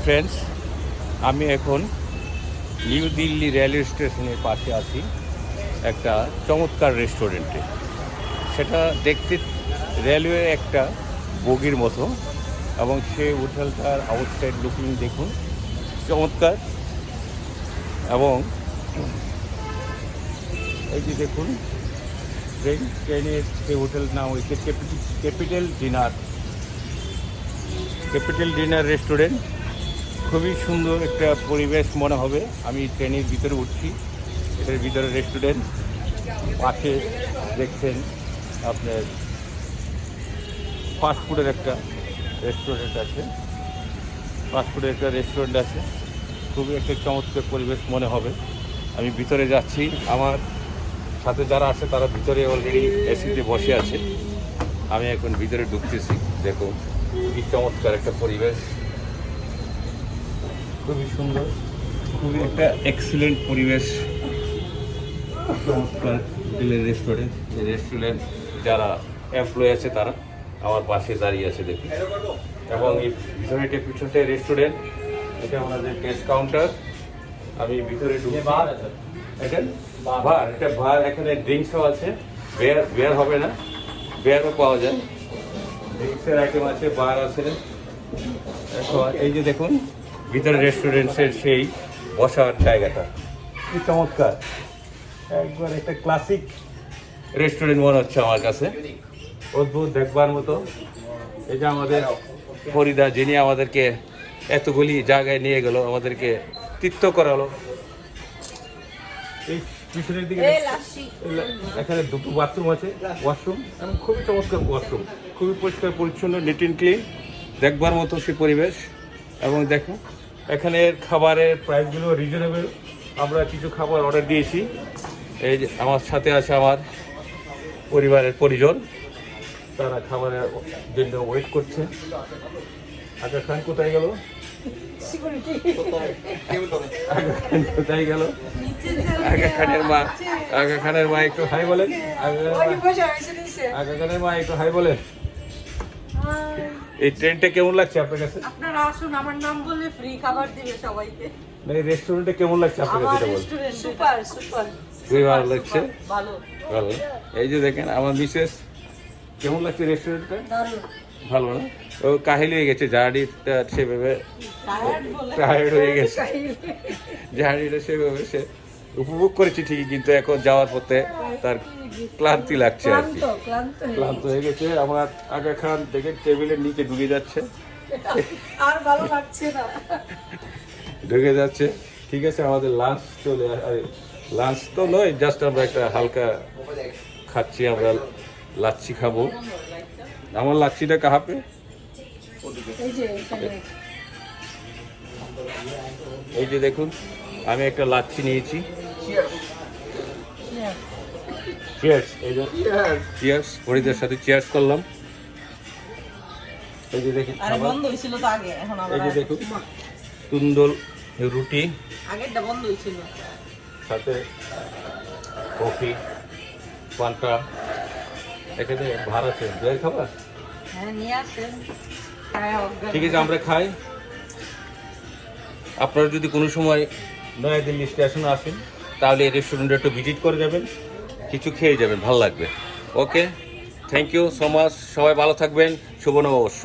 Friends, আমি এখন new Delhi railway স্টেশনের পাশে আছি একটা চমৎকার রেস্টুরেন্টে। সেটা দেখতে রেলওয়ে একটা বগির মতো, এবং সে হোটেলটার আউটসাইড লুকিং দেখুন, চমৎকার। এবং এই যে দেখুন, ট্রেনের যে হোটেল নাম হয়েছে ক্যাপিটাল ডিনার রেস্টুরেন্ট। খুবই সুন্দর একটা পরিবেশ মনে হবে। আমি ট্রেনের ভিতরে উঠছি, এটার ভিতরে রেস্টুরেন্ট। পাশে দেখছেন আপনার ফাস্টফুডের একটা রেস্টুরেন্ট আছে। খুবই একটা চমৎকার পরিবেশ মনে হবে। আমি ভিতরে যাচ্ছি, আমার সাথে যারা আছে তারা ভিতরে অলরেডি এসিতে বসে আছে। আমি এখন ভিতরে ঢুকতেছি। দেখুন কি চমৎকার একটা পরিবেশ, খুবই সুন্দর, খুবই একটা এক্সিলেন্ট পরিবেশ। চমৎকার রেস্টুরেন্ট। এই রেস্টুরেন্ট যারা এমপ্লয়ি আছে তারা আমার পাশে দাঁড়িয়ে আছে দেখি। এবং এই ভিতরে এটা পিছনটা রেস্টুরেন্ট, এটা আমাদের টেস্ট কাউন্টার। আমি ভিতরে ঢুকে এটা বার, এখানে ড্রিঙ্কসও আছে। বিয়ার হবে না, বিয়ারও পাওয়া যায়। ড্রিঙ্কসের আইটেম আছে, বার আছে। এই যে দেখুন ভিতরে রেস্টুরেন্টের সেই বসার জায়গাটা কি চমৎকার, একবার একটা ক্লাসিক রেস্টুরেন্ট মনে হচ্ছে আমার কাছে, অদ্ভুত দেখবার মতো। এই যে আমাদের ফরিদা, যিনি আমাদেরকে এতগুলি জায়গায় নিয়ে গেল, আমাদেরকে তৃপ্ত করালো। এই পিছনের দিকে এখানে দুটো বাথরুম আছে, ওয়াশরুম, এবং খুবই চমৎকার ওয়াশরুম, খুবই পরিষ্কার পরিচ্ছন্ন, নিট অ্যান্ড ক্লিন, দেখবার মতো সে পরিবেশ। এবং দেখো এখানের খাবারের প্রাইসগুলো রিজনেবল। আমরা কিছু খাবার অর্ডার দিয়েছি। এই যে আমার সাথে আছে আমার পরিবারের পরিজন, তারা খাবারের জন্য ওয়েট করছে। আগা খান কোথায় গেল? আগা খানের মা একটু হাই বলেন। আগা খানের মা একটু হাই বলেন। এই ট্রেনটা কেমন লাগছে আপনার কাছে? আপনারা আসুন, আমার নাম বললে ফ্রি খাবার দিবে সবাইকে। না, এই রেস্টুরেন্টটা কেমন লাগছে আপনার কাছে? সুপার। খুবই ভালো লাগছে। ভালো। এই যে দেখেন আমার মিসেস, কেমন লাগছে রেস্টুরেন্টটা? ভালো না? ও কাহিল হয়ে গেছে, জার্নিটা সেভাবে টায়ার্ড হয়ে গেছে। জার্নিটা সেভাবে সে উপভোগ করেছি ঠিকই, কিন্তু এখন যাওয়ার পথে তার ক্লান্তি লাগছে আর কি, ক্লান্ত হয়ে গেছে। আমার আগা খান দেখে টেবিলের নিচে ঢুকে যাচ্ছে, আর ভালো লাগছে না, ঢুকে যাচ্ছে। ঠিক আছে, আমাদের লাঞ্চ চলে, লাঞ্চ তো নয়, জাস্ট আমরা একটা হালকা খাচ্ছি, আমরা লাচ্ছি খাবো। আমার লাচ্ছিটা কাহাপে? এই যে দেখুন, আমি একটা লাচ্ছি নিয়েছি। চিয়ার্স। এই যে চিয়ার্স, ফরিদের সাথে চিয়ার্স করলাম। এই যে দেখুন, এই যে দেখুন সুন্দর রুটি, সাথে কফি, পান্তা। এখানে ভাত আছে, বিয়ার খাবার? ঠিক আছে, আমরা খাই। আপনারা যদি কোনো সময় নয়া দিল্লি স্টেশনে আসেন, তাহলে এই রেস্টুরেন্টে একটু ভিজিট করে যাবেন, কিছু খেয়ে যাবেন, ভালো লাগবে। ওকে, থ্যাংক ইউ সো মাচ। সবাই ভালো থাকবেন, শুভ নববর্ষ।